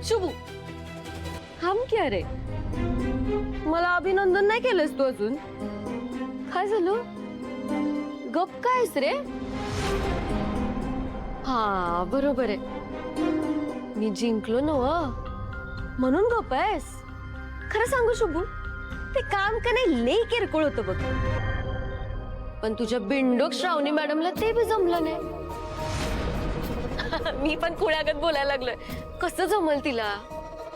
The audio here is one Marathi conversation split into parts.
शुभू थांब की अरे, मला अभिनंदन नाही केलंस तू अजून. काय झालं? गप कायस रे? हा बरोबर आहे, मी जिंकलो ना म्हणून गप आहेस. खरं सांगू शुभू, ते काम का नाही लई किरकोळ होतं बघ, पण तुझ्या बिंडोक श्रावणी मॅडमला ते बी जमलं नाही. मी पण कुळ्यागत बोलायला लागलोय. कसं जमल तिला?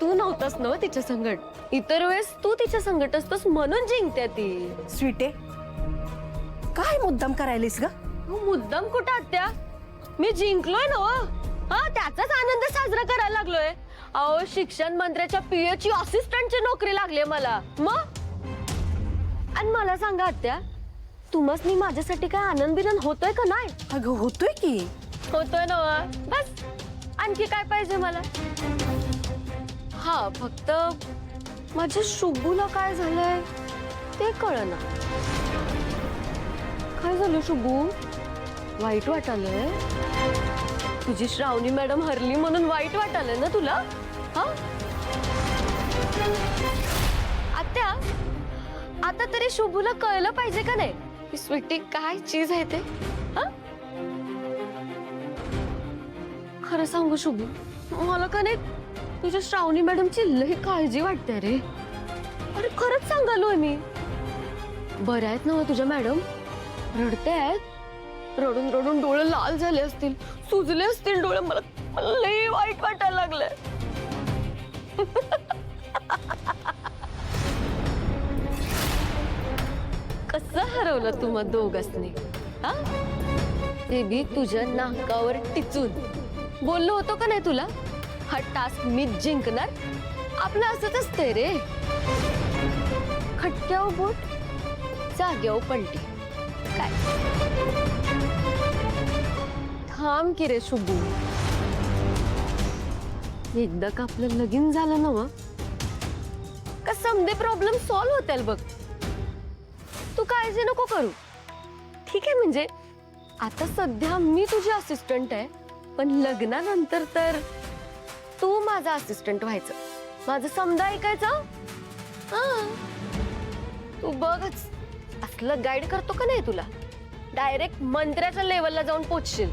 तू नव्हतास ना तिच्या संगट. इतर वेळेस तू तिच्या संगट असतोस म्हणून जिंकते ती. स्वीटे, काय मुद्दाम करायलीस ग? मुद्दाम कुठं आत्या? मी जिंकलोय ना हा, त्याचाच आनंद साजरा करायला लागलोय. अहो, शिक्षण मंत्र्याच्या पीए ची असिस्टंटची नोकरी लागली मला. मग आणि मला सांगा आत्या, तुम्हासनी माझ्यासाठी काय आनंद बिनंद होतोय का नाही? अगं होतोय की. होतोय ना. बस आणखी काय पाहिजे मला? हा, फक्त माझ्या शुभूला काय झालंय ते कळना. काय झालं शुभू? वाईट वाटालंय? तुझी श्रावणी मॅडम हरली म्हणून वाईट वाटालंय ना तुला? हा आत्या, आता तरी शुभूला कळलं पाहिजे का नाही की स्वीटी काय चीज आहे ते? हा, खरं सांगू शुभू, मला का नाही तुझ्या श्रावणी मॅडमची लई काळजी वाटते रे. अरे खरंच सांगालोय मी. बरं आहेत ना तुझ्या मॅडम? रडते आहेत? रडून रडून डोळे लाल झाले असतील, सुजले असतील डोळे. मला लई वाईट वाटायला लागलंय. कसं हरवलं तू मग दोघांनी? हा, ते बी तुझ्या नाकावर टिचून. बोललो होतो का नाही तुला, हा टास्क मीच जिंकणार? आपलं असंच असतंय रे. खटक्यावर बोट, जाग्यावर पलटी. काय थांब की रे शुभू, एकदा का आपलं लगीन झालं ना का समदे प्रॉब्लेम सॉल्व्ह होतील बघ. तू काळजी नको करू, ठीक आहे? म्हणजे आता सध्या मी तुझी असिस्टंट आहे, पण लग्नानंतर तर तू माझा असिस्टंट व्हायचं. माझं समजा ऐकायचं. हा, तू बघच असलं गाईड करतो का नाही तुला, डायरेक्ट मंत्र्याच्या लेवलला जाऊन पोचशील.